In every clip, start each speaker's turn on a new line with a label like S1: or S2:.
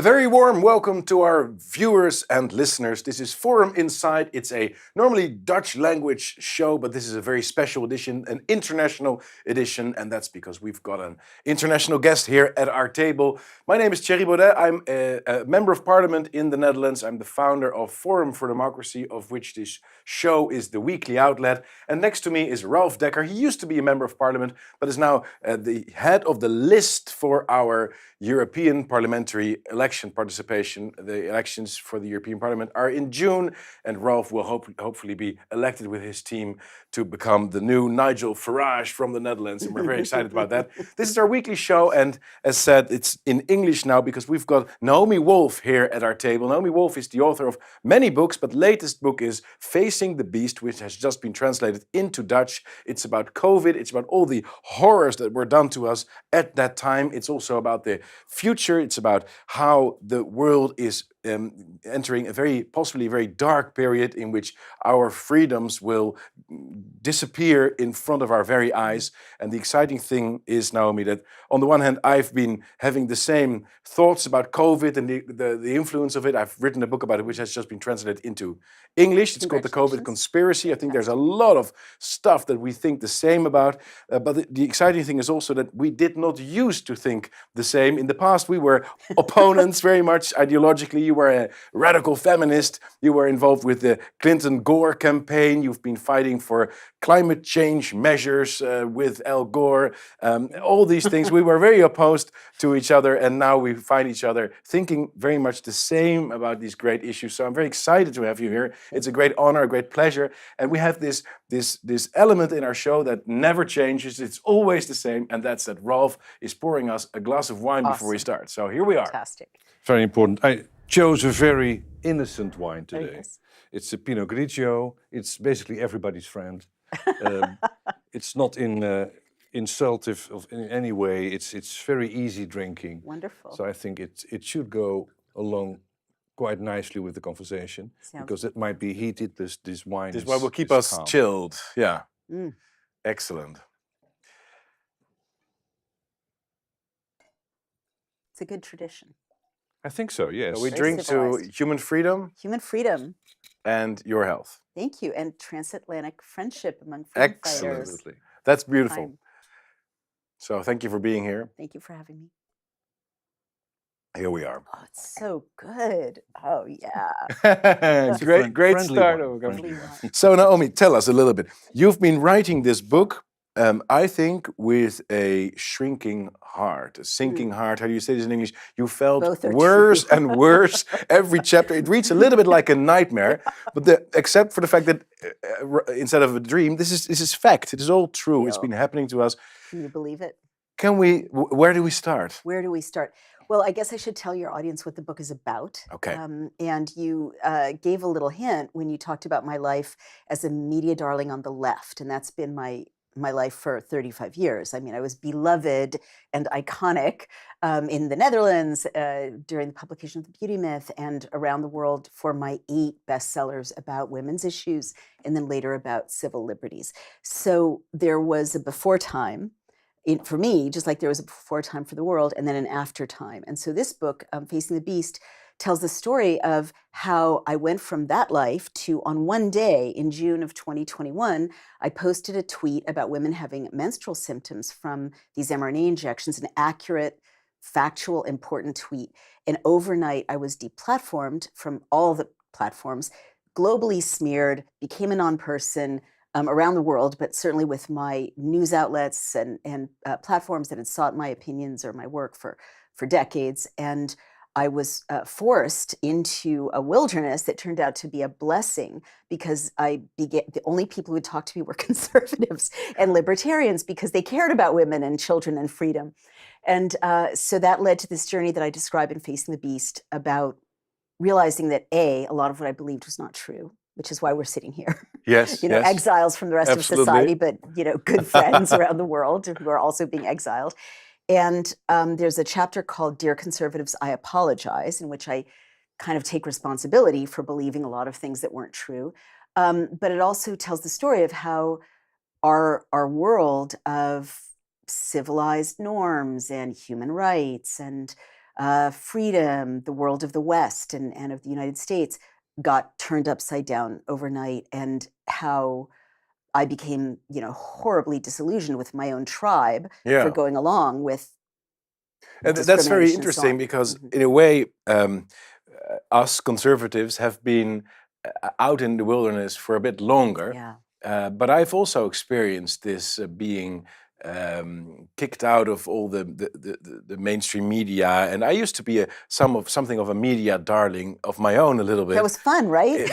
S1: very warm welcome to our viewers and listeners. This is Forum Inside. It's a normally Dutch language show, but this is a very special edition, an international edition, and that's because we've got an international guest here at our table. My name is Thierry Baudet. I'm a member of parliament in the Netherlands. I'm the founder of Forum for Democracy, of which this show is the weekly outlet. And next to me is Ralph Dekker. He used to be a member of parliament, but is now the head of the list for our European parliamentary election participation. The elections for the European Parliament are in June, and Ralph will hopefully be elected with his team to become the new Nigel Farage from the Netherlands, and we're very excited about that. This is our weekly show, and as said, it's in English now because we've got Naomi Wolf here at our table. Naomi Wolf is the author of many books, but latest book is Facing the Beast, which has just been translated into Dutch. It's about COVID, it's about all the horrors that were done to us at that time. It's also about the future. It's about how the world is entering a possibly very dark period in which our freedoms will disappear in front of our very eyes. And the exciting thing is, Naomi, that on the one hand, I've been having the same thoughts about COVID and the influence of it. I've written a book about it, which has just been translated into English. It's called The COVID Conspiracy. I think there's a lot of stuff that we think the same about. But the exciting thing is also that we did not used to think the same. In the past, we were opponents very much ideologically. You were a radical feminist. You were involved with the Clinton-Gore campaign. You've been fighting for climate change measures with Al Gore. All these things. We were very opposed to each other, and now we find each other thinking very much the same about these great issues. So I'm very excited to have you here. It's a great honor, a great pleasure. And we have this element in our show that never changes. It's always the same, and that's that Ralph is pouring us a glass of wine before we start. So here we are.
S2: Fantastic.
S3: Very important. I chose a very innocent wine today.
S2: Very nice.
S3: It's a Pinot Grigio. It's basically everybody's friend. It's not insultive in any way. It's very easy drinking.
S2: Wonderful.
S3: So I think it should go along quite nicely with the conversation because it might be heated. This wine.
S1: This wine will keep us
S3: calm.
S1: chilled. Yeah. Excellent.
S2: It's a good tradition.
S3: I think so, yes.
S1: So we
S2: Very
S1: drink
S2: civilized.
S1: to human freedom
S2: Human freedom.
S1: and your health.
S2: Thank you. And transatlantic friendship among freedom
S1: Excellent.
S2: fighters.
S3: Absolutely.
S1: That's beautiful.
S2: Time.
S1: So thank you for being here.
S2: Thank you for having me.
S1: Here we are.
S2: Oh, it's so good. Oh, yeah.
S1: Great
S3: friendly
S1: start.
S3: one, friendly
S2: Friendly one.
S1: So Naomi, tell us a little bit. You've been writing this book, I think, with a shrinking heart, a sinking heart. How do you say this in English? You felt
S2: Both are
S1: worse
S2: true.
S1: and worse every chapter. It reads a little bit like a nightmare, but except for the fact that instead of a dream, this is fact. It is all true. It's
S2: Real.
S1: been happening to us.
S2: Can you believe it?
S1: Where do we start?
S2: Where do we start? Well, I guess I should tell your audience what the book is about.
S1: Okay.
S2: And you gave a little hint when you talked about my life as a media darling on the left, and that's been my life for 35 years. I mean, I was beloved and iconic in the Netherlands during the publication of The Beauty Myth and around the world for my 8 bestsellers about women's issues and then later about civil liberties. So there was a before time for me, just like there was a before time for the world and then an after time. And so this book, Facing the Beast, tells the story of how I went from that life to, on one day in June of 2021, I posted a tweet about women having menstrual symptoms from these mRNA injections, an accurate, factual, important tweet. And overnight, I was deplatformed from all the platforms, globally smeared, became a non-person, around the world, but certainly with my news outlets and platforms that had sought my opinions or my work for decades. And I was forced into a wilderness that turned out to be a blessing because the only people who would talk to me were conservatives and libertarians because they cared about women and children and freedom. And so that led to this journey that I describe in Facing the Beast about realizing that a lot of what I believed was not true, which is why we're sitting here.
S1: Yes.
S2: Yes. Exiles from the rest
S1: Absolutely.
S2: of society, but good friends around the world who are also being exiled. And there's a chapter called Dear Conservatives, I Apologize, in which I kind of take responsibility for believing a lot of things that weren't true. But it also tells the story of how our world of civilized norms and human rights and freedom, the world of the West and of the United States got turned upside down overnight, and how I became, horribly disillusioned with my own tribe for
S1: Yeah.
S2: going along with
S1: And that's very
S2: discrimination and so
S1: interesting
S2: on.
S1: because,
S2: Mhm.
S1: in a way, us conservatives have been out in the wilderness for a bit longer.
S2: Yeah.
S1: But I've also experienced this being kicked out of all the mainstream media, and I used to be something of a media darling of my own a little bit.
S2: That was fun, right?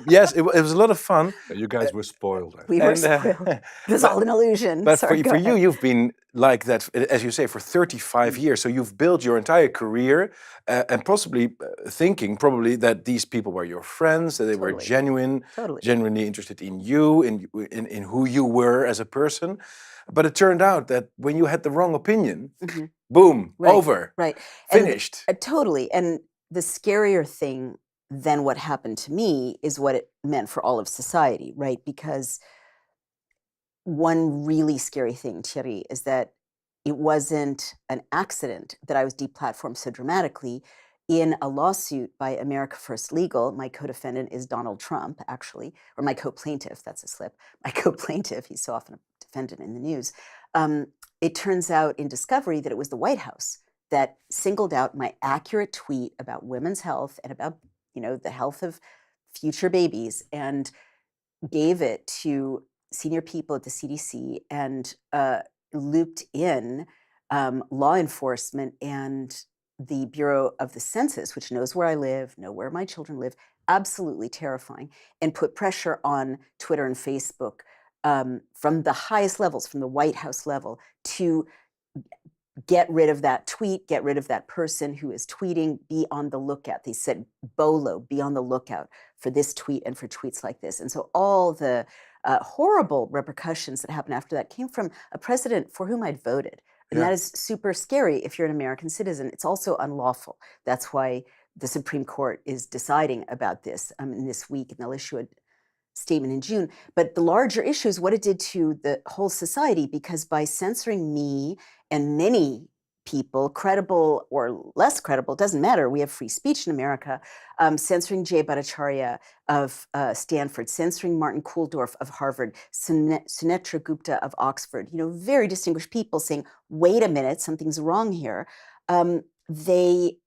S1: Yes, it was a lot of fun.
S3: You guys were spoiled, I
S2: We
S3: think.
S2: were
S1: And
S2: spoiled. It was
S1: but
S2: all an illusion.
S1: but
S2: Sorry, go
S1: for you,
S2: ahead.
S1: you've been like that, as you say, for 35 years. So you've built your entire career, and possibly thinking probably that these people were your friends, that they were
S2: Totally. Totally.
S1: genuinely interested in you, in who you were as a person. But it turned out that when you had the wrong opinion,
S2: Mhm.
S1: boom,
S2: Right.
S1: over,
S2: Right. And
S1: finished.
S2: totally. And the scarier thing than what happened to me is what it meant for all of society, right? Because one really scary thing, Thierry, is that it wasn't an accident that I was deplatformed so dramatically. In a lawsuit by America First Legal, my co-defendant is Donald Trump, actually, or my co-plaintiff, that's a slip. My co-plaintiff, he's so often a defendant in the news. It turns out in discovery that it was the White House that singled out my accurate tweet about women's health and about, the health of future babies, and gave it to senior people at the CDC, and looped in law enforcement and the Bureau of the Census, which knows where I live, know where my children live, absolutely terrifying, and put pressure on Twitter and Facebook from the highest levels, from the White House level, to get rid of that tweet, get rid of that person who is tweeting, be on the lookout. They said, BOLO, be on the lookout for this tweet and for tweets like this. And so all the horrible repercussions that happened after that came from a president for whom I'd voted. And that is super scary if you're an American citizen. It's also unlawful. That's why the Supreme Court is deciding about this in this week, and they'll issue a statement in June. But the larger issue is what it did to the whole society, because by censoring me and many people, credible or less credible, doesn't matter, we have free speech in America, censoring Jay Bhattacharya of Stanford, censoring Martin Kulldorff of Harvard, Sunetra Gupta of Oxford, very distinguished people saying, wait a minute, something's wrong here. They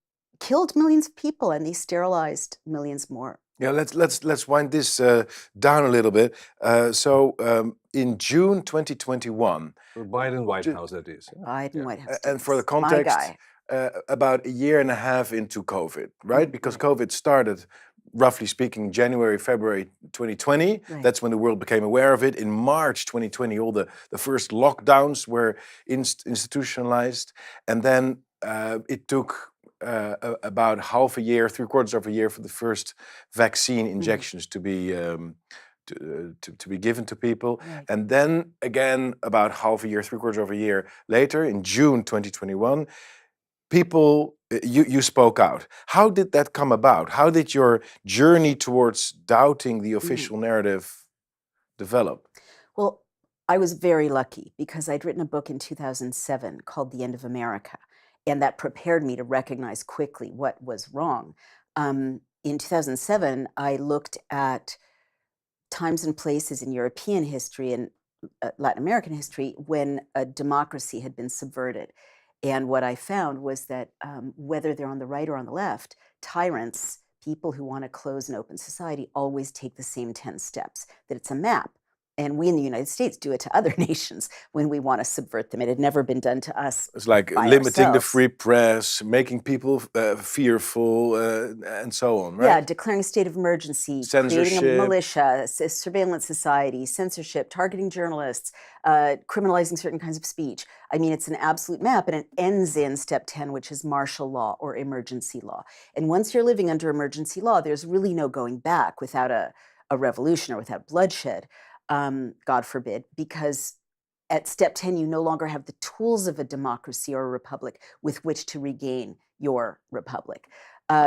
S2: killed millions of people and they sterilized millions more.
S1: Yeah, let's wind this down a little bit. In June 2021,
S3: For Biden White
S1: Ju-
S3: House, that is.
S2: Biden White House.
S1: and for the
S2: yes. My
S1: context,
S2: guy.
S1: about a year and a half into COVID, right? Because
S2: Right.
S1: COVID started, roughly speaking, January, February 2020.
S2: Right.
S1: That's when the world became aware of it. In March 2020, all the first lockdowns were institutionalized. And then it took about half a year, 3/4 of a year for the first vaccine injections to be to be given to people.
S2: Right.
S1: And then again, about half a year, 3/4 of a year later, in June 2021, people, you spoke out. How did that come about? How did your journey towards doubting the official narrative develop?
S2: Well, I was very lucky because I'd written a book in 2007 called The End of America, and that prepared me to recognize quickly what was wrong. In 2007, I looked at times and places in European history and Latin American history when a democracy had been subverted. And what I found was that whether they're on the right or on the left, tyrants, people who want to close an open society, always take the same 10 steps, that it's a map. And we in the United States do it to other nations when we want to subvert them. It had never been done to us.
S1: It's like
S2: by
S1: limiting the
S2: ourselves.
S1: free press, making people fearful, and so on, right?
S2: Yeah, declaring a state of emergency, creating a
S1: Censorship.
S2: militia, surveillance society, censorship, targeting journalists, criminalizing certain kinds of speech. I mean, it's an absolute map, and it ends in step 10, which is martial law or emergency law. And once you're living under emergency law, there's really no going back without a revolution or without bloodshed, God forbid, because at step 10, you no longer have the tools of a democracy or a republic with which to regain your republic.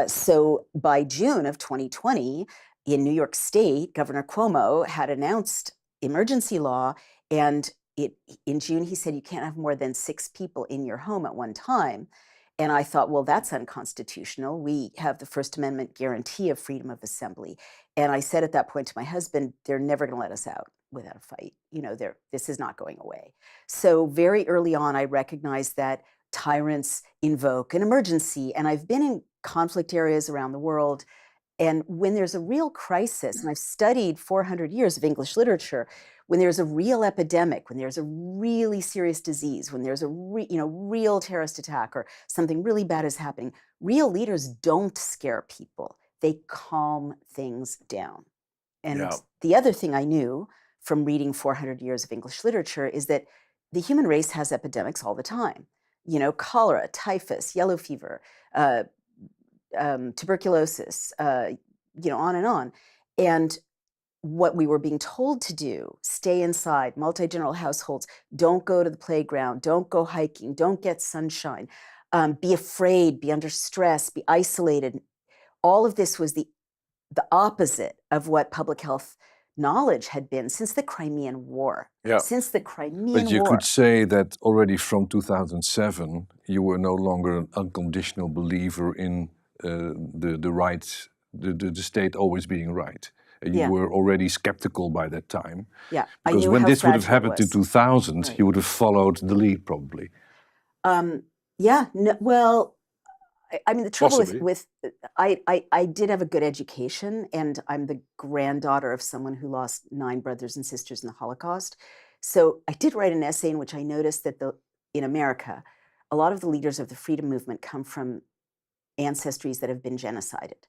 S2: So by June of 2020, in New York State, Governor Cuomo had announced emergency law, and in June he said you can't have more than 6 people in your home at one time. And I thought, well, that's unconstitutional. We have the First Amendment guarantee of freedom of assembly. And I said at that point to my husband, they're never going to let us out without a fight. You know, this is not going away. So very early on, I recognized that tyrants invoke an emergency. And I've been in conflict areas around the world. And when there's a real crisis, and I've studied 400 years of English literature, when there's a real epidemic, when there's a really serious disease, when there's a real terrorist attack or something really bad is happening, real leaders don't scare people. They calm things down. And the other thing I knew from reading 400 years of English literature is that the human race has epidemics all the time. You know, cholera, typhus, yellow fever, tuberculosis, you know, on and on. And what we were being told to do, stay inside, multi-general households, don't go to the playground, don't go hiking, don't get sunshine, be afraid, be under stress, be isolated. All of this was the opposite of what public health knowledge had been since the Crimean War.
S1: Yeah.
S2: Since the Crimean
S3: But you
S2: War.
S3: could say that already from 2007, you were no longer an unconditional believer in the right, the state always being right. You were already skeptical by that time.
S2: Yeah,
S3: Because when this would have happened in 2000,
S2: Right.
S3: you would have followed the lead probably.
S2: Yeah, no, well, I mean, the trouble
S1: Possibly.
S2: with I did have a good education, and I'm the granddaughter of someone who lost 9 brothers and sisters in the Holocaust. So I did write an essay in which I noticed that in America, a lot of the leaders of the freedom movement come from ancestries that have been genocided.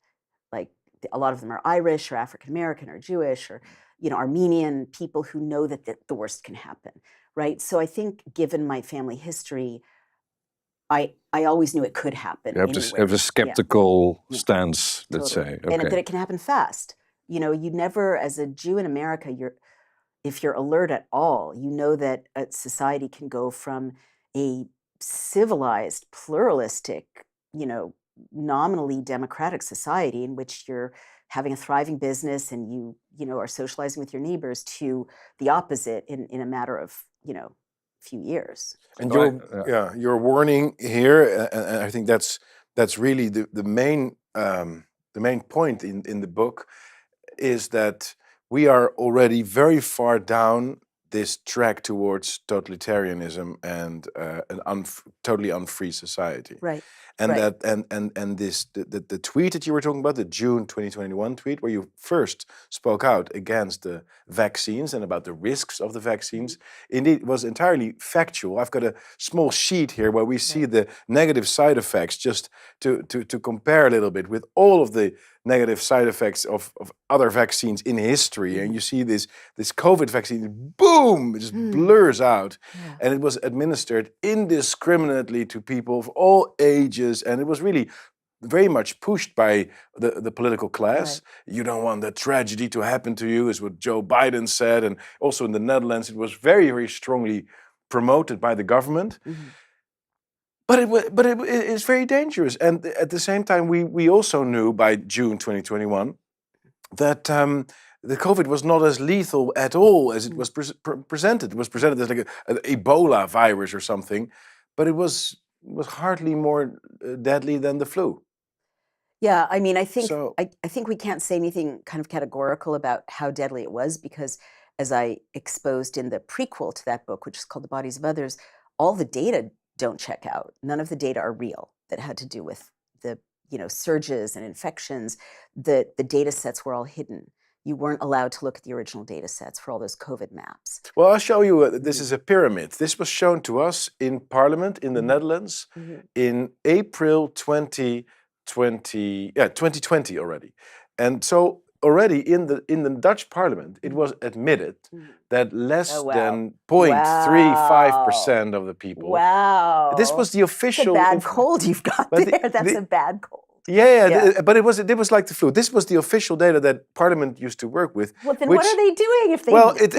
S2: Like a lot of them are Irish or African American or Jewish or, you know, Armenian people who know that the worst can happen, right? So I think given my family history, I always knew it could happen.
S3: You have a skeptical stance, let's say. Okay.
S2: And that it can happen fast. You know, you never, as a Jew in America, if you're alert at all, you know that a society can go from a civilized, pluralistic, you know, nominally democratic society in which you're having a thriving business and you know, are socializing with your neighbors to the opposite in a matter of, you know, few years.
S1: And your warning here, and I think that's really the main point in the book, is that we are already very far down this track towards totalitarianism and an totally unfree society.
S2: Right.
S1: And that and this the tweet that you were talking about, the June 2021 tweet, where you first spoke out against the vaccines and about the risks of the vaccines, indeed was entirely factual. I've got a small sheet here where we see the negative side effects, just to compare a little bit with all of the negative side effects of other vaccines in history. And you see this COVID vaccine, boom, it just blurs out.
S2: Yeah.
S1: And it was administered indiscriminately to people of all ages. And it was really very much pushed by the political class. Right. You don't want that tragedy to happen to you, is what Joe Biden said. And also in the Netherlands, it was very, very strongly promoted by the government. Mm-hmm. But it is very dangerous. And at the same time, we also knew by June 2021 that the COVID was not as lethal at all as it was presented. It was presented as like an Ebola virus or something, but it was hardly more deadly than the flu.
S2: Yeah, I mean, I think I think we can't say anything kind of categorical about how deadly it was, because as I exposed in the prequel to that book, which is called The Bodies of Others, all the data don't check out. None of the data are real that had to do with the, you know, surges and infections. The data sets were all hidden. You weren't allowed to look at the original data sets for all those COVID maps.
S1: Well, I'll show you. This is a pyramid. This was shown to us in Parliament in the Netherlands in April 2020 already. And so already in the Dutch Parliament, it was admitted that less than 0.35% of the people.
S2: Wow.
S1: This was the official.
S2: That's a bad cold you've got there. That's a bad cold.
S1: Yeah. But it was like the flu. This was the official data that Parliament used to work with.
S2: Well, then what are they doing if they?
S1: Well, it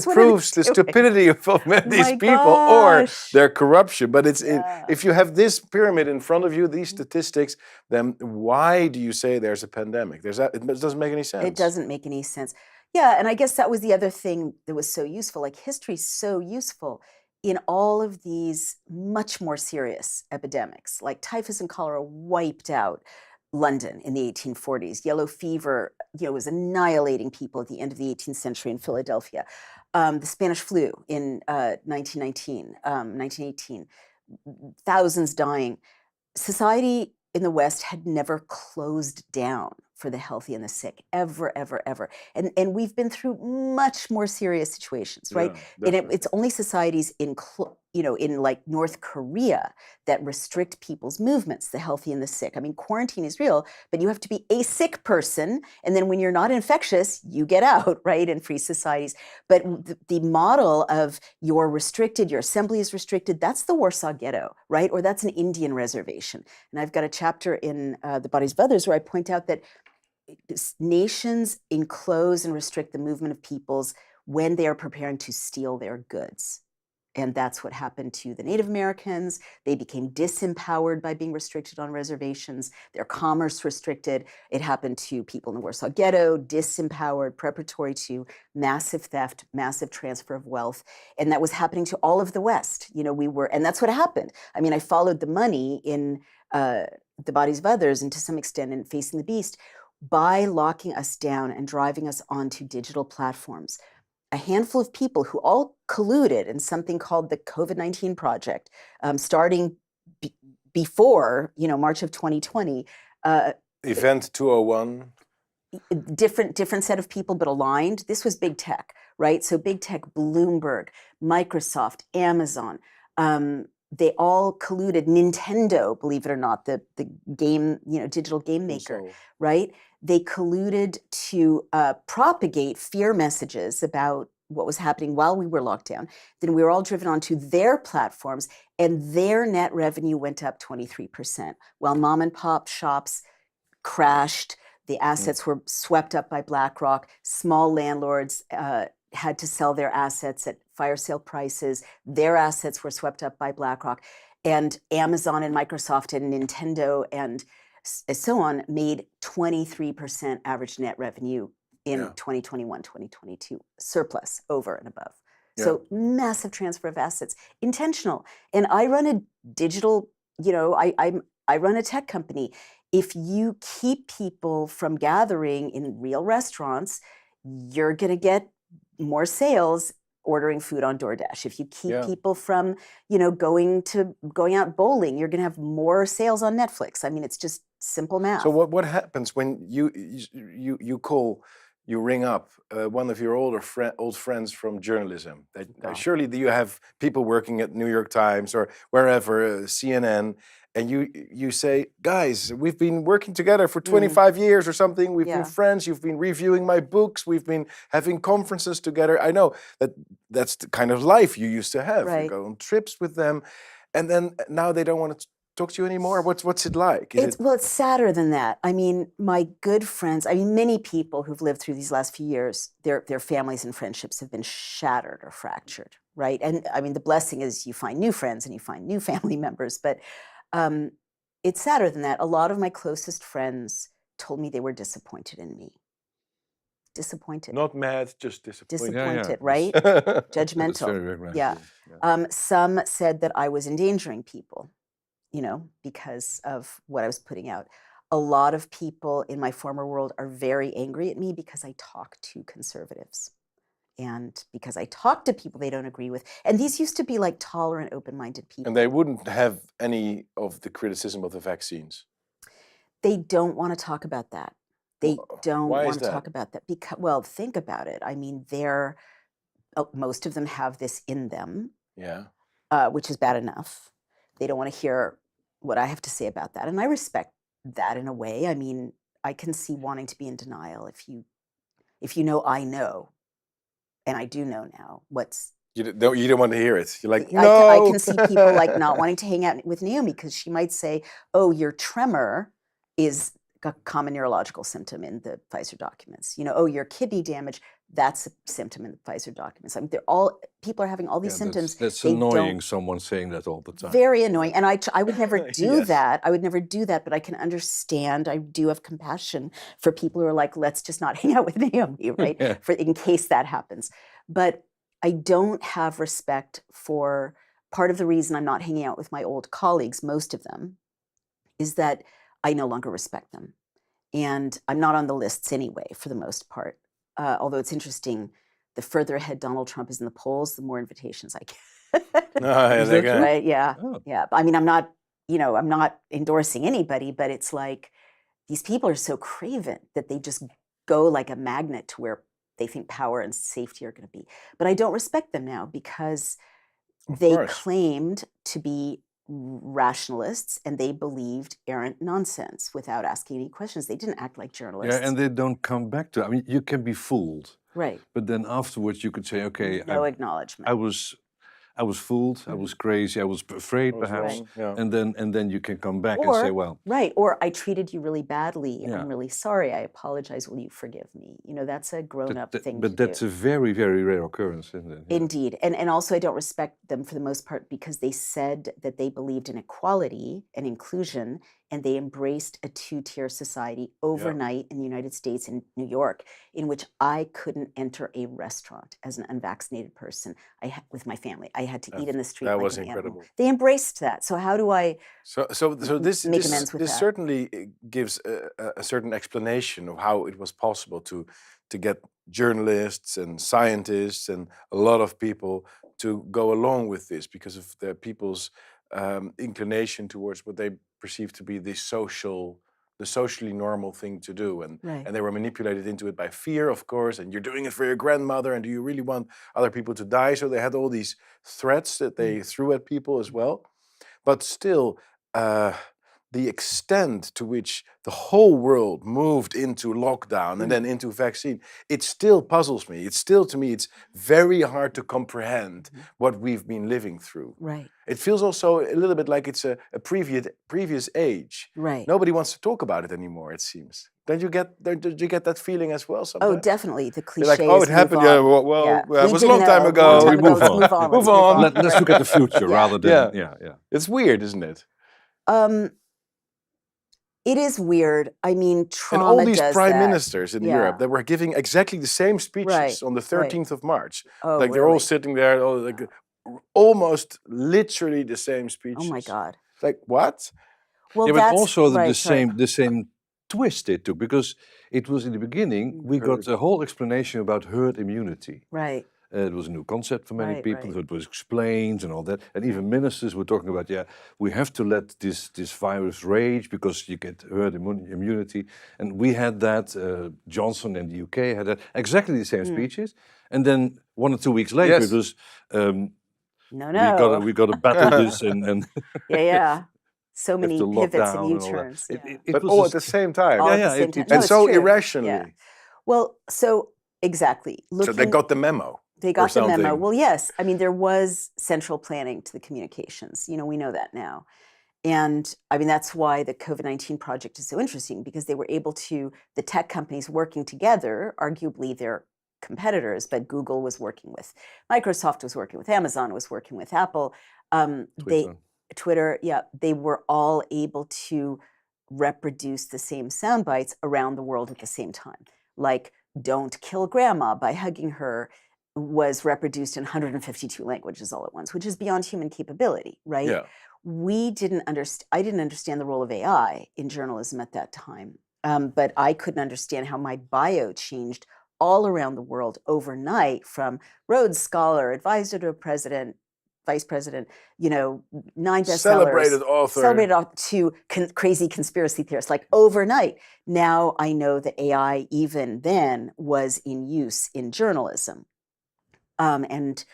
S1: proves the stupidity of these people or their corruption. But if you have this pyramid in front of you, these statistics, then why do you say there's a pandemic? It doesn't make any sense.
S2: It doesn't make any sense. Yeah, and I guess that was the other thing that was so useful. Like, history's so useful. in all of these much more serious epidemics, like typhus and cholera wiped out London in the 1840s. Yellow fever, was annihilating people at the end of the 18th century in Philadelphia. The Spanish flu in 1918, thousands dying. Society in the West had never closed down for the healthy and the sick, ever, ever, ever. And we've been through much more serious situations, right? And it's only societies in like North Korea that restrict people's movements, the healthy and the sick. I mean, quarantine is real, but you have to be a sick person. And then when you're not infectious, you get out, right? In free societies. But the model of you're restricted, your assembly is restricted, that's the Warsaw Ghetto, right? Or that's an Indian reservation. And I've got a chapter in The Bodies of Others where I point out that nations enclose and restrict the movement of peoples when they are preparing to steal their goods. And that's what happened to the Native Americans. They became disempowered by being restricted on reservations, their commerce restricted. It happened to people in the Warsaw Ghetto, disempowered, preparatory to massive theft, massive transfer of wealth. And that was happening to all of the West. And that's what happened. I mean, I followed the money in The Bodies of Others, and to some extent in Facing the Beast, by locking us down and driving us onto digital platforms. A handful of people who all colluded in something called the COVID-19 Project, starting before, March of 2020.
S1: Event 201.
S2: Different set of people, but aligned. This was big tech, right? So big tech, Bloomberg, Microsoft, Amazon, they all colluded. Nintendo, believe it or not, the game, digital game maker, right? They colluded to propagate fear messages about what was happening while we were locked down. Then we were all driven onto their platforms, and their net revenue went up 23%, while mom and pop shops crashed. The assets were swept up by BlackRock. Small landlords had to sell their assets at fire sale prices. Their assets were swept up by BlackRock. And Amazon and Microsoft and Nintendo and so on made 23% average net revenue in 2021, 2022, surplus over and above. Yeah. So massive transfer of assets, intentional. And I run a digital, I run a tech company. If you keep people from gathering in real restaurants, you're going to get more sales ordering food on DoorDash. If you keep people from, going out bowling, you're going to have more sales on Netflix. I mean, it's just simple math.
S1: So what happens when you ring up one of your old friends from journalism? Surely you have people working at New York Times or wherever, CNN, and you say, guys, we've been working together for 25 years or something. We've been friends. You've been reviewing my books. We've been having conferences together. I know that's the kind of life you used to have.
S2: Right.
S1: You go on trips with them, and then now they don't want to talk to you anymore. What's it like?
S2: Well, it's sadder than that. I mean, my good friends, many people who've lived through these last few years, their families and friendships have been shattered or fractured, right? And I mean, the blessing is you find new friends and you find new family members, but it's sadder than that. A lot of my closest friends told me they were disappointed in me. Disappointed.
S1: Not mad, just disappointed.
S2: Disappointed, right? Judgmental.
S3: That's very
S2: Some said that I was endangering people, because of what I was putting out. A lot of people in my former world are very angry at me because I talk to conservatives and because I talk to people they don't agree with. And these used to be like tolerant, open-minded people.
S1: And they wouldn't have any of the criticism of the vaccines.
S2: They don't want to talk about that. They don't want to
S1: that?
S2: talk about that because, think about it. I mean, most of them have this in them, which is bad enough. They don't want to hear what I have to say about that. And I respect that in a way. I mean, I can see wanting to be in denial if you know I know, and I do know now what's...
S1: You don't want to hear it. You're like, no!
S2: I can see people like not wanting to hang out with Naomi because she might say, oh, your tremor is a common neurological symptom in the Pfizer documents. Oh, your kidney damage, that's a symptom in the Pfizer documents. I mean, people are having all these symptoms.
S3: That's annoying, someone saying that all the time.
S2: Very annoying. And I would never do that. I would never do that, but I can understand. I do have compassion for people who are like, let's just not hang out with Naomi, right? In case that happens. But I don't have respect for, part of the reason I'm not hanging out with my old colleagues, most of them, is that I no longer respect them. And I'm not on the lists anyway, for the most part. Although it's interesting, the further ahead Donald Trump is in the polls, the more invitations I get.
S3: Is that true?
S2: Right? Yeah.
S3: Oh.
S2: Yeah. I mean, I'm not endorsing anybody, but it's like these people are so craven that they just go like a magnet to where they think power and safety are going to be. But I don't respect them now because they claimed to be rationalists and they believed errant nonsense without asking any questions. They didn't act like journalists.
S3: Yeah, and they don't come back to. I mean, you can be fooled,
S2: right?
S3: But then afterwards, you could say, "Okay,
S2: no acknowledgement.
S3: I was fooled. I was crazy. I was afraid, perhaps."
S1: Yeah.
S3: And then you can come back and say, "Well,
S2: right," or "I treated you really badly.
S3: Yeah.
S2: I'm really sorry. I apologize. Will you forgive me?" That's a grown-up thing
S3: but
S2: to
S3: that's
S2: do.
S3: a very, very rare occurrence, isn't it? Yeah.
S2: Indeed. And also I don't respect them for the most part because they said that they believed in equality and inclusion, and they embraced a two-tier society overnight in the United States and New York, in which I couldn't enter a restaurant as an unvaccinated person with my family. I had to eat in the street
S1: That
S2: like
S1: was
S2: an
S1: incredible.
S2: animal. They embraced that. So how do I
S1: So this
S2: make amends with
S1: this
S2: that?
S1: certainly gives a certain explanation of how it was possible to get journalists and scientists and a lot of people to go along with this because of the people's inclination towards what they perceive to be the socially normal thing to do, and they were manipulated into it by fear, of course, and you're doing it for your grandmother, and do you really want other people to die? So they had all these threats that they threw at people as well. But still, the extent to which the whole world moved into lockdown and then into vaccine, it still puzzles me. It's still, to me, it's very hard to comprehend what we've been living through.
S2: Right.
S1: It feels also a little bit like it's a previous age.
S2: Right.
S1: Nobody wants to talk about it anymore, it seems. Did you get that feeling as well sometimes?
S2: Oh, definitely. The cliche
S1: like, oh, it happened. Yeah, it was a long time ago.
S3: We move on.
S2: Move on.
S3: Let's look at the future rather than
S1: It's weird, isn't it?
S2: It is weird. I mean, trauma
S1: and all these
S2: does
S1: prime
S2: that.
S1: ministers in Europe that were giving exactly the same speeches on the 13th of March.
S2: Oh,
S1: like they're all sitting there, almost literally the same speeches.
S2: Oh my God!
S1: Like what?
S2: Well,
S3: but
S2: that's
S3: also the same twist it took, because it was in the beginning we got a whole explanation about herd immunity.
S2: Right.
S3: It was a new concept for many people. It was explained and all that. And even ministers were talking about, we have to let this virus rage because you get herd immunity. And we had that, Johnson in the UK had that, exactly the same speeches. And then 1 or 2 weeks later, it was,
S2: no.
S3: We got to battle this and
S2: so many pivots and U-turns.
S1: But all at the same time.
S2: All at the same time.
S1: And so irrationally.
S2: Yeah. Well, so exactly.
S1: So they got the memo.
S2: They got the memo. Well, yes. I mean, there was central planning to the communications. We know that now. And I mean, that's why the COVID-19 project is so interesting, because they were able to, the tech companies working together, arguably they're competitors, but Google was working with Microsoft, was working with Amazon, was working with Apple. Twitter, they were all able to reproduce the same sound bites around the world at the same time. Like, don't kill grandma by hugging her was reproduced in 152 languages all at once, which is beyond human capability, right?
S1: Yeah.
S2: I didn't understand the role of AI in journalism at that time, but I couldn't understand how my bio changed all around the world overnight, from Rhodes Scholar, advisor to president, vice president, 9 bestsellers,
S1: celebrated author,
S2: to crazy conspiracy theorist, like overnight. Now I know that AI even then was in use in journalism. And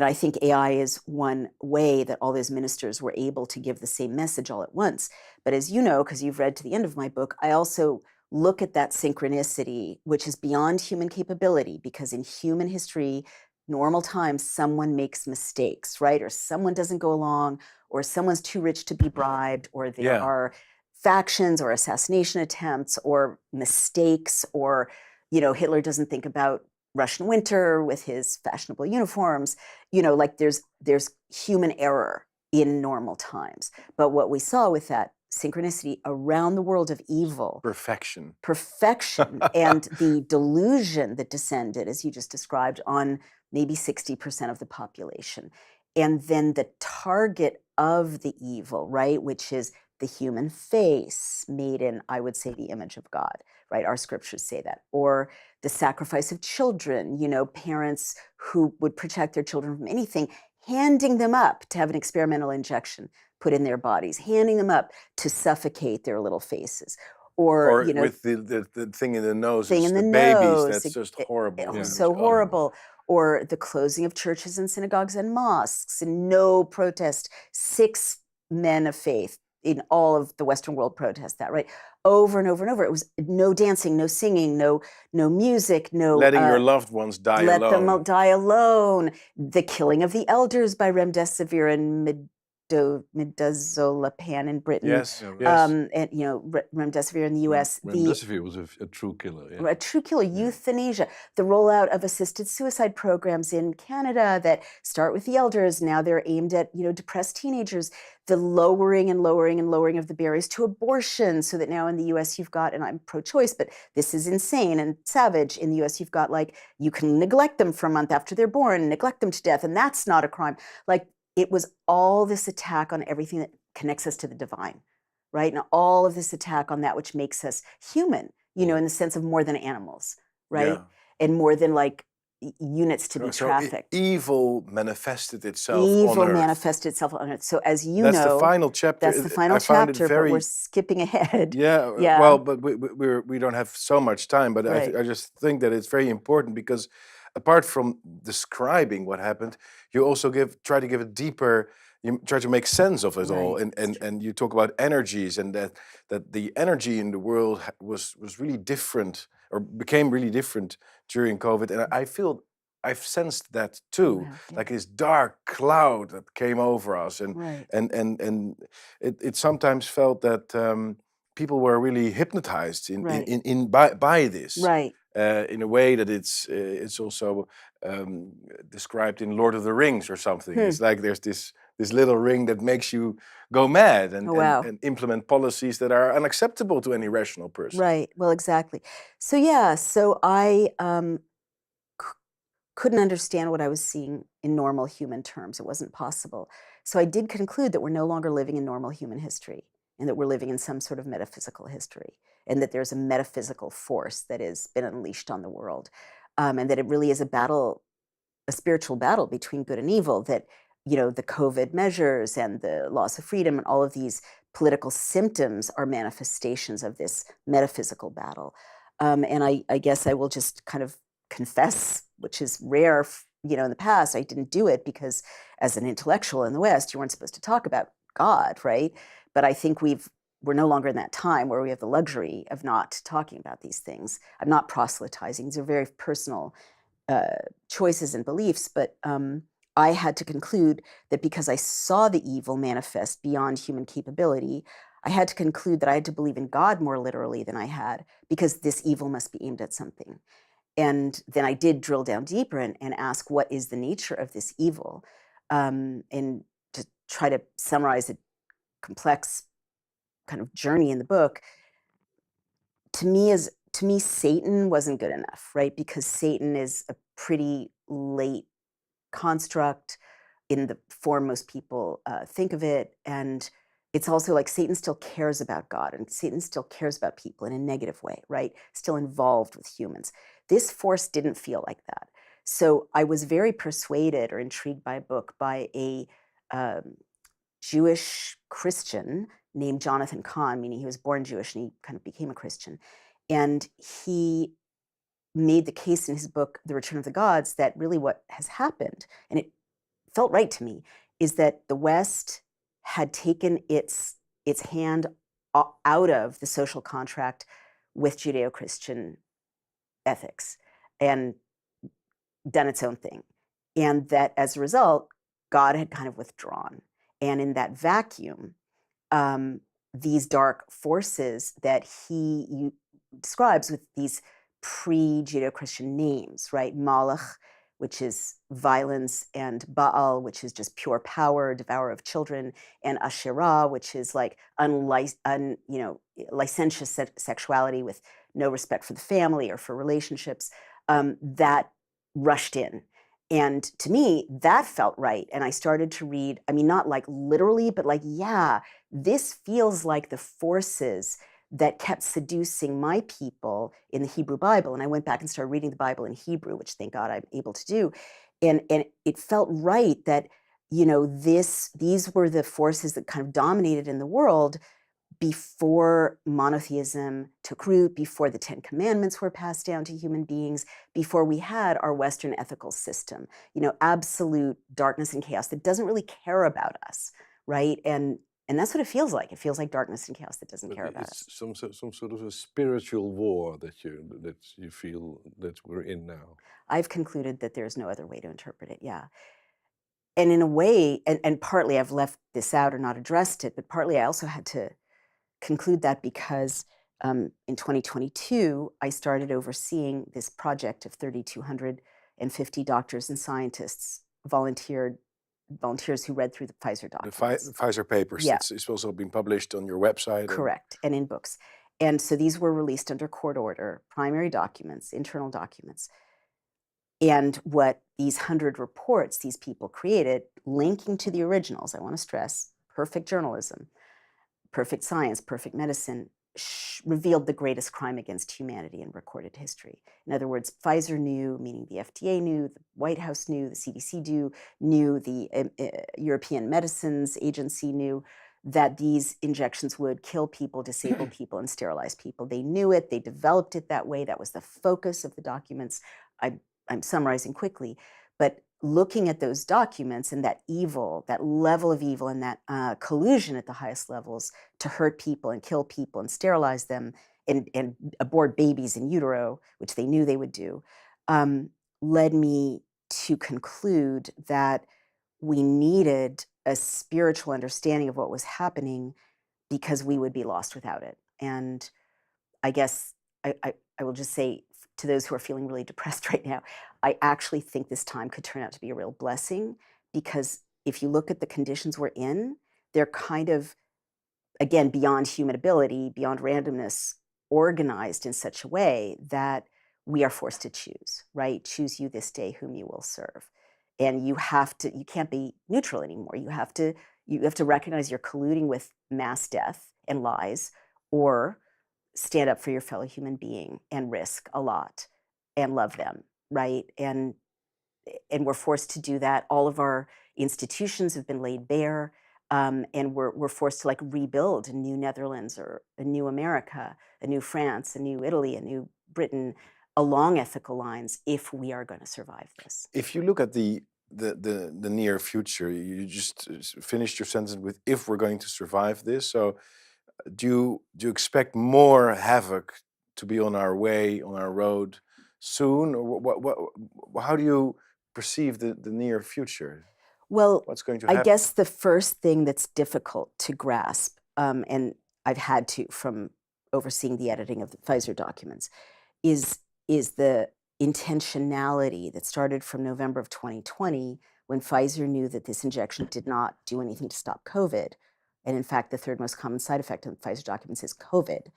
S2: I think AI is one way that all those ministers were able to give the same message all at once. But as you know, because you've read to the end of my book, I also look at that synchronicity, which is beyond human capability, because in human history, normal times, someone makes mistakes, right? Or someone doesn't go along, or someone's too rich to be bribed, or there are factions or assassination attempts or mistakes, or, Hitler doesn't think about Russian winter with his fashionable uniforms, like there's human error in normal times. But what we saw with that synchronicity around the world of evil, perfection and the delusion that descended, as you just described, on maybe 60% of the population. And then the target of the evil, right, which is the human face made in, I would say, the image of God, right? Our scriptures say that. Or the sacrifice of children, you know, parents who would protect their children from anything, handing them up to have an experimental injection put in their bodies, handing them up to suffocate their little faces. Or, you know,
S1: with the thing in the nose,
S2: thing
S1: it's
S2: in
S1: the
S2: the
S1: babies.
S2: nose.
S1: That's just horrible.
S2: It was
S3: Yeah.
S2: so
S3: Oh.
S2: horrible. Or the closing of churches and synagogues and mosques and no protest. 6 men of faith in all of the Western world protest that, right? Over and over and over. It was no dancing, no singing, no music, no
S1: Letting your loved ones die
S2: let
S1: alone.
S2: them die alone. The killing of the elders by remdesivir and midazolam in Britain.
S1: Yes,
S3: Yeah, right.
S1: yes.
S2: And you know, remdesivir in the U.S.
S3: Remdesivir was a true killer. Yeah.
S2: A true killer, euthanasia, the rollout of assisted suicide programs in Canada that start with the elders. Now they're aimed at, you know, depressed teenagers, the lowering and lowering and lowering of the barriers to abortion, so that now in the US you've got, and I'm pro-choice, but this is insane and savage, in the US you've got, like, you can neglect them for a month after they're born, neglect them to death, and that's not a crime. Like, it was all this attack on everything that connects us to the divine, right? And all of this attack on that which makes us human, you know, in the sense of more than animals, right?
S1: Yeah.
S2: And more than like units to be
S1: So
S2: trafficked.
S1: evil manifested itself
S2: Evil
S1: on Earth.
S2: manifested itself on Earth. So as you
S1: That's
S2: know,
S1: the final chapter.
S2: that's the final
S1: I found it
S2: chapter,
S1: very,
S2: but we're skipping ahead.
S1: yeah,
S2: Yeah.
S1: well, but we don't have so much time, but
S2: Right.
S1: I just think that it's very important because apart from describing what happened, you also try to give a deeper, you try to make sense of it all,
S2: Right,
S1: and you talk about energies, and that the energy in the world was really different, or became really different during COVID, and I feel I've sensed that too,
S2: have, yeah.
S1: like this dark cloud that came over us, and
S2: Right.
S1: and it sometimes felt that people were really hypnotized
S2: Right.
S1: by this,
S2: Right.
S1: in a way that it's also described in Lord of the Rings or something. It's like there's this little ring that makes you go mad and,
S2: Oh, wow.
S1: and implement policies that are unacceptable to any rational person.
S2: Right. Well, exactly. So yeah, so I couldn't understand what I was seeing in normal human terms. It wasn't possible. So I did conclude that we're no longer living in normal human history, and that we're living in some sort of metaphysical history, and that there's a metaphysical force that has been unleashed on the world, and that it really is a battle, a spiritual battle between good and evil, that, you know, the COVID measures and the loss of freedom and all of these political symptoms are manifestations of this metaphysical battle. And I guess I will just kind of confess, which is rare, you know, in the past, I didn't do it because as an intellectual in the West, you weren't supposed to talk about God, right? But I think we're no longer in that time where we have the luxury of not talking about these things. I'm not proselytizing. These are very personal choices and beliefs, but I had to conclude that because I saw the evil manifest beyond human capability, I had to conclude that I had to believe in God more literally than I had, because this evil must be aimed at something. And then I did drill down deeper and ask, what is the nature of this evil? And to try to summarize a complex kind of journey in the book, to me, Satan wasn't good enough, right? Because Satan is a pretty late construct in the form most people think of it. And it's also like Satan still cares about God, and Satan still cares about people in a negative way, right? Still involved with humans. This force didn't feel like that. So I was very persuaded or intrigued by a book by a Jewish Christian named Jonathan Kahn, meaning he was born Jewish and he kind of became a Christian. And he made the case in his book, The Return of the Gods, that really what has happened, and it felt right to me, is that the West had taken its hand out of the social contract with Judeo-Christian ethics and done its own thing. And that as a result, God had kind of withdrawn. And in that vacuum, these dark forces that he describes with these pre-Judeo-Christian names, right? Malach, which is violence, and Baal, which is just pure power, devourer of children, and Asherah, which is like licentious sexuality with no respect for the family or for relationships, that rushed in. And to me, that felt right. And I started to read, I mean, not like literally, but like, yeah, this feels like the forces that kept seducing my people in the Hebrew Bible. And I went back and started reading the Bible in Hebrew, which thank God I'm able to do. And it felt right that, you know, these were the forces that kind of dominated in the world before monotheism took root, before the Ten Commandments were passed down to human beings, before we had our Western ethical system, you know, absolute darkness and chaos that doesn't really care about us, right? And that's what it feels like. It feels like darkness and chaos that doesn't care about us.
S3: Some sort of a spiritual war that you feel that we're in now.
S2: I've concluded that there's no other way to interpret it, yeah. And in a way, and partly I've left this out or not addressed it, but partly I also had to conclude that because in 2022, I started overseeing this project of 3,250 doctors and scientists, volunteers who read through the Pfizer documents.
S1: The Pfizer papers.
S2: Yeah.
S1: It's also been published on your website.
S2: Correct, and in books. And so these were released under court order, primary documents, internal documents. And what these 100 reports these people created, linking to the originals, I want to stress, perfect journalism, perfect science, perfect medicine, revealed the greatest crime against humanity in recorded history. In other words, Pfizer knew, meaning the FDA knew, the White House knew, the CDC knew, the European Medicines Agency knew that these injections would kill people, disable people, and sterilize people. They knew it. They developed it that way. That was the focus of the documents. I'm summarizing quickly, but looking at those documents and that evil, that level of evil and that collusion at the highest levels to hurt people and kill people and sterilize them and abort babies in utero, which they knew they would do, led me to conclude that we needed a spiritual understanding of what was happening because we would be lost without it. And I guess I will just say to those who are feeling really depressed right now, I actually think this time could turn out to be a real blessing, because if you look at the conditions we're in, they're kind of, again, beyond human ability, beyond randomness, organized in such a way that we are forced to choose, right? Choose you this day whom you will serve. And you can't be neutral anymore. You have to recognize you're colluding with mass death and lies, or stand up for your fellow human being and risk a lot and love them, right? And we're forced to do that. All of our institutions have been laid bare, and we're forced to like rebuild a new Netherlands or a new America, a new France, a new Italy, a new Britain, along ethical lines, if we are going to survive this.
S1: If you look at the near future, you just finished your sentence with "if we're going to survive this." So do you expect more havoc to be on our way, on our road soon, or how do you perceive the near future?
S2: Well,
S1: What's going to
S2: I
S1: happen?
S2: guess the first thing that's difficult to grasp, and I've had to from overseeing the editing of the Pfizer documents, is the intentionality that started from November of 2020, when Pfizer knew that this injection did not do anything to stop COVID. And in fact, the third most common side effect of the Pfizer documents is COVID.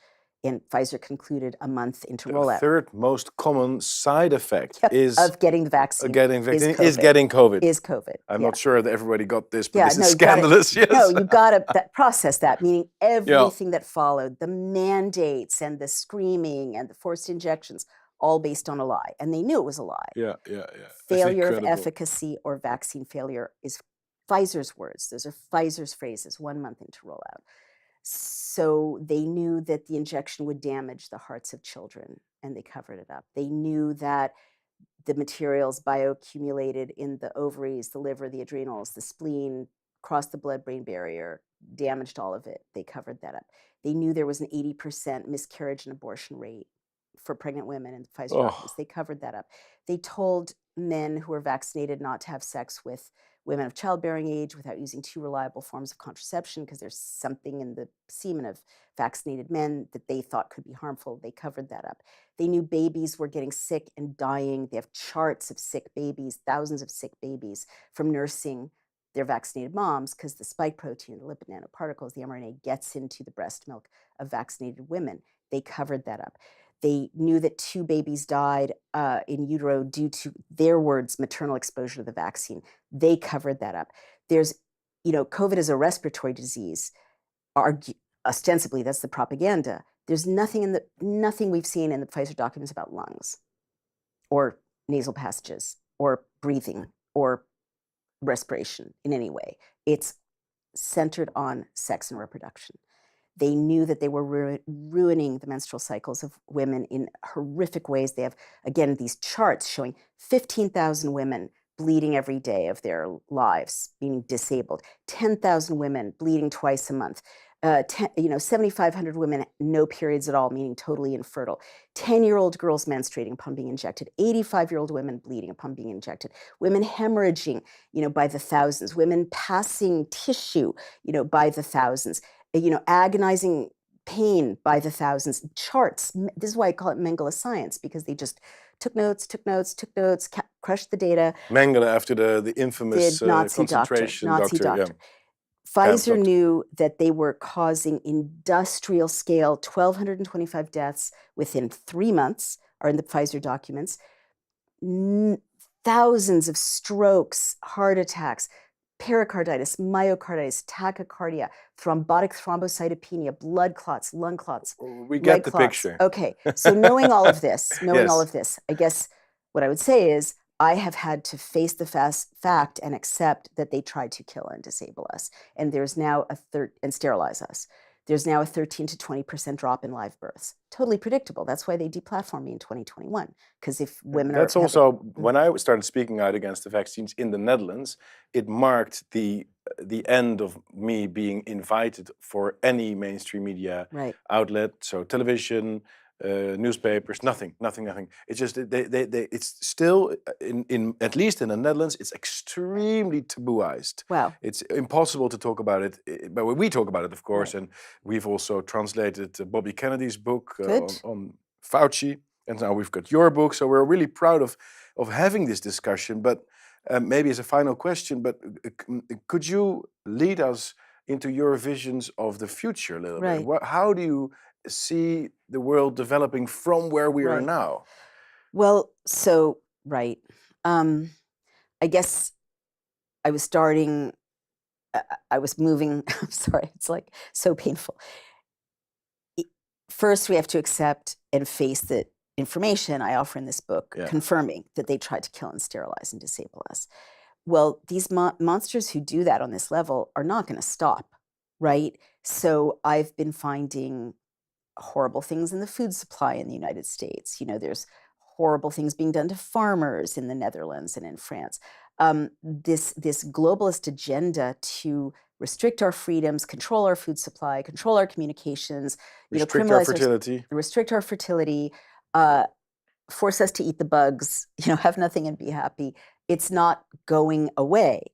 S2: And Pfizer concluded a month into
S1: The
S2: rollout.
S1: third most common side effect is
S2: of getting the vaccine
S1: is getting COVID.
S2: Is COVID.
S1: I'm
S2: yeah.
S1: not sure that everybody got this, but
S2: Yeah,
S1: this
S2: no,
S1: is
S2: you gotta-
S1: scandalous. Yes.
S2: No, you got to process that, meaning everything that followed, the mandates and the screaming and the forced injections, all based on a lie. And they knew it was a lie.
S1: Yeah, yeah, yeah. That's
S2: Failure of
S1: incredible.
S2: efficacy or vaccine failure is Pfizer's words. Those are Pfizer's phrases 1 month into rollout. So they knew that the injection would damage the hearts of children, and they covered it up. They knew that the materials bioaccumulated in the ovaries, the liver, the adrenals, the spleen, crossed the blood-brain barrier, damaged all of it. They covered that up. They knew there was an 80% miscarriage and abortion rate for pregnant women in the Pfizer documents. They covered that up. They told men who were vaccinated not to have sex with women of childbearing age without using 2 reliable forms of contraception, because there's something in the semen of vaccinated men that they thought could be harmful. They covered that up. They knew babies were getting sick and dying. They have charts of sick babies, thousands of sick babies from nursing their vaccinated moms, because the spike protein, the lipid nanoparticles, the mRNA gets into the breast milk of vaccinated women. They covered that up. They knew that 2 babies died in utero due to, their words, maternal exposure to the vaccine. They covered that up. There's, COVID is a respiratory disease. Ostensibly, that's the propaganda. There's nothing we've seen in the Pfizer documents about lungs or nasal passages or breathing or respiration in any way. It's centered on sex and reproduction. They knew that they were ruining the menstrual cycles of women in horrific ways. They have, again, these charts showing 15,000 women bleeding every day of their lives, being disabled, 10,000 women bleeding twice a month, 7,500 women, no periods at all, meaning totally infertile, 10-year-old girls menstruating upon being injected, 85-year-old women bleeding upon being injected, women hemorrhaging, by the thousands, women passing tissue, by the thousands, agonizing pain by the thousands, charts. This is why I call it Mengele science, because they just took notes, crushed the data.
S1: Mengele, after the infamous
S2: Nazi
S1: concentration
S2: doctor.
S1: doctor.
S2: Yeah. Pfizer knew that they were causing industrial scale 1,225 deaths within 3 months, are in the Pfizer documents. Thousands of strokes, heart attacks, pericarditis, myocarditis, tachycardia, thrombotic thrombocytopenia, blood clots, lung clots.
S1: We get the picture.
S2: Okay, so knowing all of this,
S1: Yes.
S2: I guess what I would say is I have had to face the fact and accept that they tried to kill and disable us. And there's now and sterilize us. There's now a 13 to 20% drop in live births. Totally predictable. That's why they deplatformed me in 2021. Because if women
S1: That's also, when I started speaking out against the vaccines in the Netherlands, it marked the end of me being invited for any mainstream media outlet. So television, newspapers, nothing. It's just it's still in at least in the Netherlands, it's extremely tabooized.
S2: Wow.
S1: It's impossible to talk about it, but we talk about it, of course, and we've also translated Bobby Kennedy's book on Fauci, and now we've got your book. So we're really proud of having this discussion. But maybe as a final question, but could you lead us into your visions of the future a little bit? How do you see the world developing from where we are now?
S2: Well, so, I guess I was starting, I was moving, I'm sorry, it's like so painful. First, we have to accept and face the information I offer in this book, confirming that they tried to kill and sterilize and disable us. Well, these monsters who do that on this level are not going to stop, right? So I've been finding horrible things in the food supply in the United States. There's horrible things being done to farmers in the Netherlands and in France. This globalist agenda to restrict our freedoms, control our food supply, control our communications,
S1: restrict our fertility,
S2: force us to eat the bugs, have nothing and be happy. It's not going away.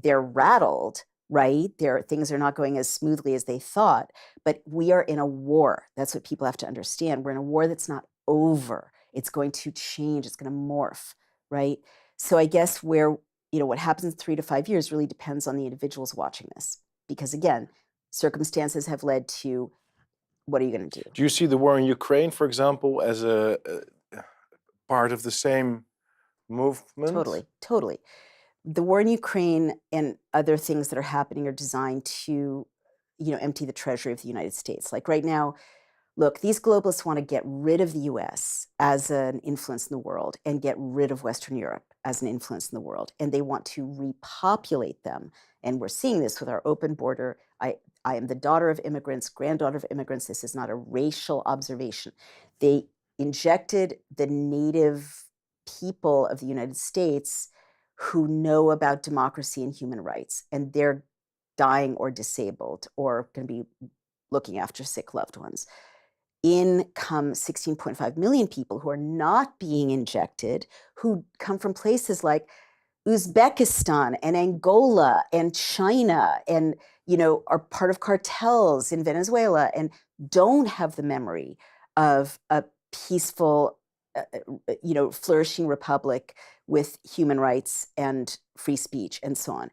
S2: They're rattled. Right? Things are not going as smoothly as they thought, but we are in a war. That's what people have to understand. We're in a war that's not over. It's going to change. It's going to morph, right? So I guess what happens in 3 to 5 years really depends on the individuals watching this. Because again, circumstances have led to, what are you going to do?
S1: Do you see the war in Ukraine, for example, as a part of the same movement?
S2: Totally. The war in Ukraine and other things that are happening are designed to, empty the treasury of the United States. Like right now, look, these globalists want to get rid of the US as an influence in the world and get rid of Western Europe as an influence in the world. And they want to repopulate them. And we're seeing this with our open border. I am the daughter of immigrants, granddaughter of immigrants. This is not a racial observation. They injected the native people of the United States who know about democracy and human rights, and they're dying or disabled or going to be looking after sick loved ones. In come 16.5 million people who are not being injected, who come from places like Uzbekistan and Angola and China and, are part of cartels in Venezuela and don't have the memory of a peaceful, flourishing republic with human rights and free speech and so on.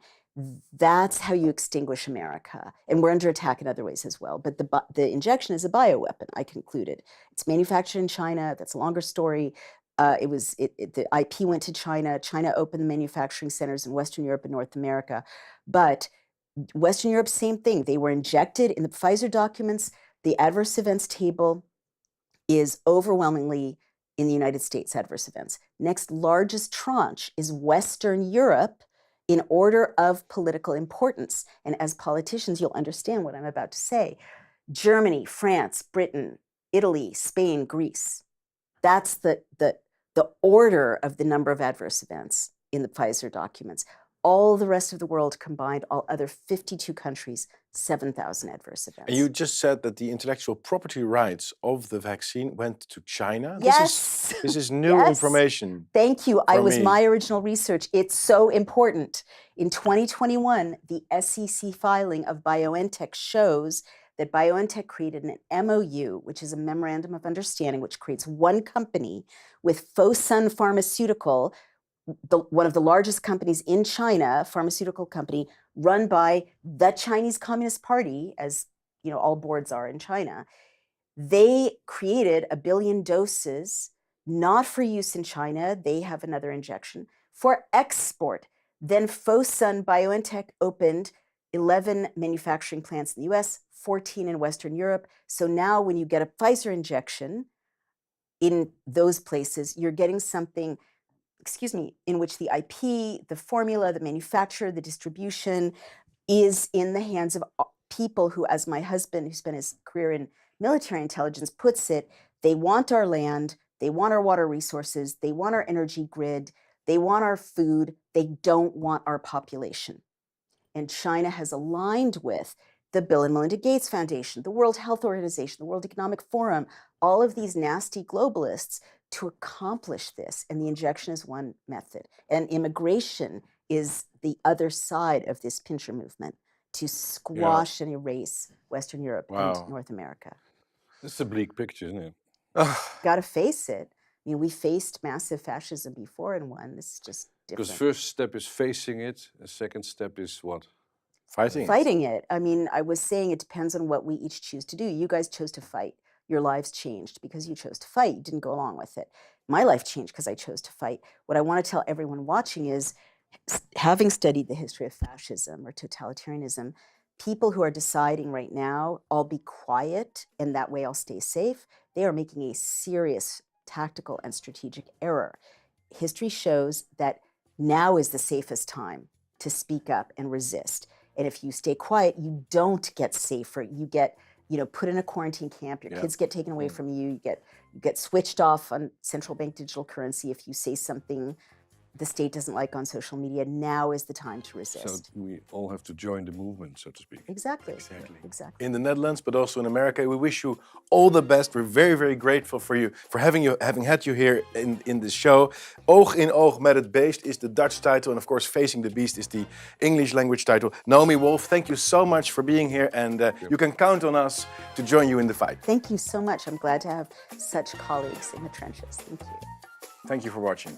S2: That's how you extinguish America. And we're under attack in other ways as well. But the injection is a bioweapon, I concluded. It's manufactured in China. That's a longer story. The IP went to China. China opened the manufacturing centers in Western Europe and North America. But Western Europe, same thing. They were injected in the Pfizer documents. The adverse events table is overwhelmingly in the United States adverse events. Next largest tranche is Western Europe in order of political importance. And as politicians, you'll understand what I'm about to say. Germany, France, Britain, Italy, Spain, Greece. That's the order of the number of adverse events in the Pfizer documents. All the rest of the world combined, all other 52 countries, 7,000 adverse events.
S1: And you just said that the intellectual property rights of the vaccine went to China.
S2: Yes.
S1: This is new
S2: Yes.
S1: information.
S2: Thank you.
S1: For
S2: It was
S1: me.
S2: my original research. It's so important. In 2021, the SEC filing of BioNTech shows that BioNTech created an MOU, which is a memorandum of understanding, which creates one company with Fosun Pharmaceutical, one of the largest companies in China, pharmaceutical company, run by the Chinese Communist Party, as you know, all boards are in China. They created 1 billion doses, not for use in China. They have another injection for export. Then Fosun BioNTech opened 11 manufacturing plants in the US, 14 in Western Europe. So now when you get a Pfizer injection in those places, you're getting something, in which the IP, the formula, the manufacturer, the distribution is in the hands of people who, as my husband, who spent his career in military intelligence, puts it, they want our land, they want our water resources, they want our energy grid, they want our food, they don't want our population. And China has aligned with the Bill and Melinda Gates Foundation, the World Health Organization, the World Economic Forum, all of these nasty globalists to accomplish this. And the injection is one method. And immigration is the other side of this pincher movement to squash and erase Western Europe and North America.
S3: It's a bleak picture, isn't it?
S2: Got to face it. I mean, we faced massive fascism before and won. This is just different.
S3: Because first step is facing it, the second step is what?
S1: Fighting
S2: it. I mean, I was saying it depends on what we each choose to do. You guys chose to fight. Your lives changed because you chose to fight. You didn't go along with it. My life changed because I chose to fight. What I want to tell everyone watching is, having studied the history of fascism or totalitarianism, people who are deciding right now, I'll be quiet and that way I'll stay safe, they are making a serious tactical and strategic error. History shows that now is the safest time to speak up and resist. And if you stay quiet, you don't get safer. You get, put in a quarantine camp. Your kids get taken away from you. You get switched off on central bank digital currency if you say something the state doesn't like on social media. Now is the time to resist.
S3: So we all have to join the movement, so to speak.
S2: Exactly.
S1: In the Netherlands, but also in America, we wish you all the best. We're very, very grateful for you, for having had you here in this show. Oog in Oog met het beest is the Dutch title, and of course, Facing the Beast is the English language title. Naomi Wolf, thank you so much for being here, and you can count on us to join you in the fight.
S2: Thank you so much. I'm glad to have such colleagues in the trenches. Thank you.
S1: Thank you for watching.